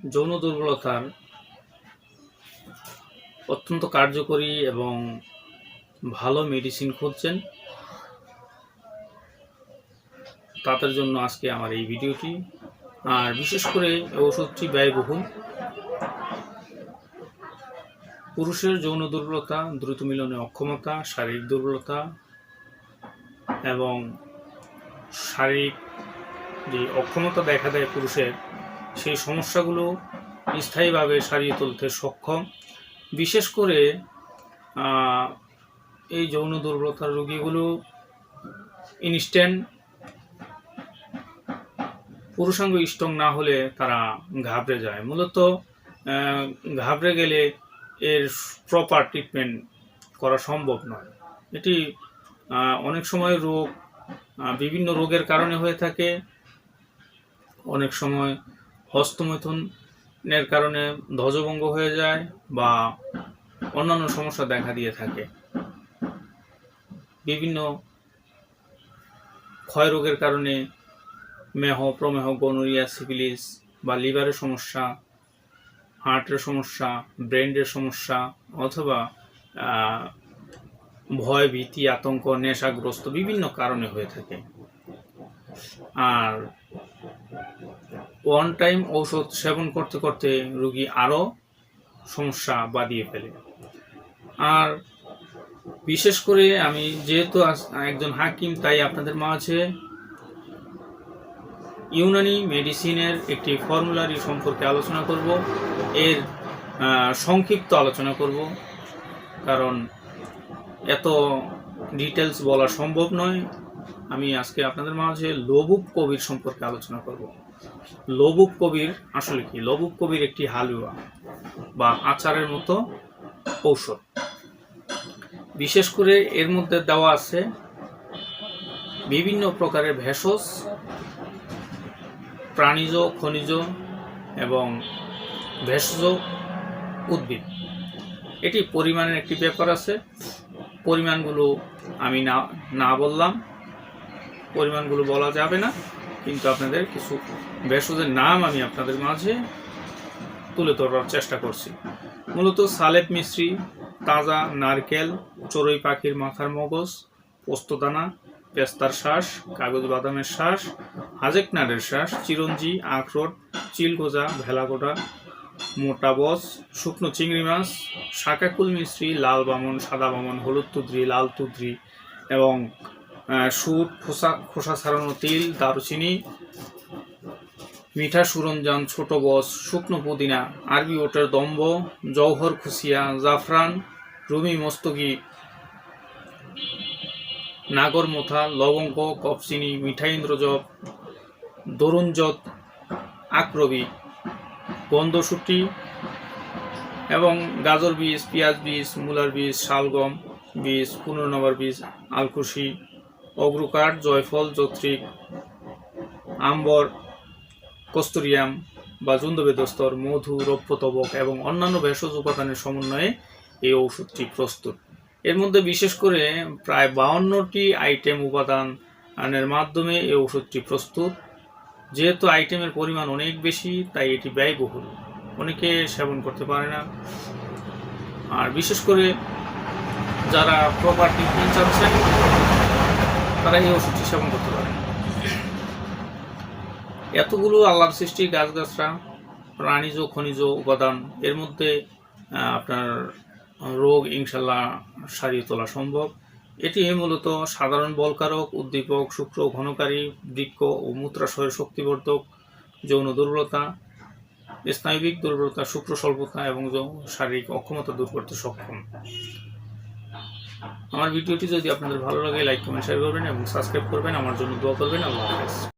যৌন দুর্বলতার অত্যন্ত কার্যকরী এবং ভালো মেডিসিন খুঁজছেন, তাদের জন্য আজকে আমার এই ভিডিওটি। আর বিশেষ করে ওষুধটি ব্যয়বহুল। পুরুষের যৌন দুর্বলতা, দ্রুত মিলনে অক্ষমতা, শারীরিক দুর্বলতা এবং শারীরিক যে অক্ষমতা দেখা দেয় পুরুষের, সেই সমস্যাগুলো স্থায়ীভাবে সারিয়ে তুলতে সক্ষম। বিশেষ করে এই যৌন দুর্বলতার রোগীগুলো ইনস্ট্যান্ট পুরুষাঙ্গ স্ট্রং না হলে তারা ঘাবড়ে যায়। মূলত ঘাবড়ে গেলে এর প্রপার ট্রিটমেন্ট করা সম্ভব নয়। এটি অনেক সময় বিভিন্ন রোগের কারণে হয়ে থাকে। অনেক সময় হস্তমৈথুনের কারণে ধ্বজভঙ্গ হয়ে যায় বা অন্যান্য সমস্যা দেখা দিয়ে থাকে। বিভিন্ন ক্ষয় রোগের কারণে মেহ, প্রমেহ, গনোরিয়া, সিফিলিস বা লিভারের সমস্যা, হার্টের সমস্যা, ব্রেনের সমস্যা অথবা ভয়, ভীতি, আতঙ্ক, নেশাগ্রস্ত বিভিন্ন কারণে হয়ে থাকে। আর ওয়ান টাইম ঔষধ সেবন করতে করতে রোগী আরও সমস্যা বাড়িয়ে ফেলে। আর বিশেষ করে আমি যেহেতু একজন হাকিম, তাই আপনাদের মাঝে ইউনানি মেডিসিনের একটি ফর্মুলারি সম্পর্কে আলোচনা করব। এর সংক্ষিপ্ত আলোচনা করব, কারণ এত ডিটেলস বলা সম্ভব নয়। আমি আজকে আপনাদের মাঝে লবুক কবির সম্পর্কে আলোচনা করব। লবুক কবির আসলে কি? লবুক কবির একটি হালুয়া বা আচারের মতো ঔষধ। বিশেষ করে এর মধ্যে দেওয়া আছে বিভিন্ন প্রকারের ভেষজ, প্রাণীজ, খনিজ এবং ভেষজ উদ্ভিদ। এটি পরিমাণের একটি ব্যাপার আছে। পরিমাণগুলো আমি না বললাম, পরিমাণগুলো বলা যাবে না, কিন্তু আপনাদের কিছু ভেষজের নাম আমি আপনাদের মাঝে তুলে ধরার চেষ্টা করছি। মূলত সালেপ মিশ্রি, তাজা নারকেল, চড়ুই পাখির মাথার মগজ, পোস্তদানা, পেস্তার শ্বাস, কাগজ বাদামের শ্বাস, হাজেকনাটের শ্বাস, চিরঞ্জি, আখরোট, চিলগোজা, ভেলাগোটা, মোটা বস, শুকনো চিংড়ি মাছ, শাকাকুল মিশ্রি, লাল বামন, সাদা বামন, হলুদ তুদ্রি, লাল তুদ্রি এবং সুট, খোসা ছাড়ানো তিল, দারুচিনি, মিঠা সুরঞ্জান, ছোট বস, শুকনো পুদিনা, আরবি ওটের দম্ব, জওহর খুসিয়া, জাফরান, রুমি মস্তকি, নাগর মোথা, লবঙ্গ, কপচিনি, মিঠা ইন্দ্রজব, দরুণজত, আক্রবি, গন্ধসুটি এবং গাজর বীজ, পেঁয়াজ বীজ, মূলার বীজ, শালগম বীজ, পুনর্নবার বীজ, আলকুশি, অগ্রুকাঠ, জয়ফল, যত্রিক, আম্বর, কস্তুরিয়াম বা জুন্দবেদস্তর, মধু, রৌপ্যতবক এবং অন্যান্য ভেষজ উপাদানের সমন্বয়ে এই ওষুধটি প্রস্তুত। এর মধ্যে বিশেষ করে প্রায় 52টি আইটেম উপাদানের মাধ্যমে এই ওষুধটি প্রস্তুত। যেহেতু আইটেমের পরিমাণ অনেক বেশি, তাই এটি ব্যয়বহুল, অনেকে সেবন করতে পারে না। আর বিশেষ করে যারা প্রপার ট্রিটমেন্ট চাচ্ছেন, তারা এই ওষুধটি সেবন করতে পারে। এতগুলো আল্লাহর সৃষ্টি গাছগাছরা, প্রাণীজ, খনিজ উপাদান, এর মধ্যে আপনার রোগ ইনশাল্লাহ সারিয়ে তোলা সম্ভব। এটি মূলত সাধারণ বলকারক, উদ্দীপক, শুক্র ঘনকারী, বৃক্ক ও মূত্রাশয়ের শক্তিবর্ধক, যৌন দুর্বলতা, স্নায়বিক দুর্বলতা, শুক্র স্বল্পতা এবং শারীরিক অক্ষমতা দূর করতে সক্ষম। আমার ভিডিওটি যদি আপনাদের ভালো লাগে, লাইক, কমেন্ট, শেয়ার করবেন এবং সাবস্ক্রাইব করবেন। আমার জন্য দোয়া করবেন। আল্লাহ হাফেজ।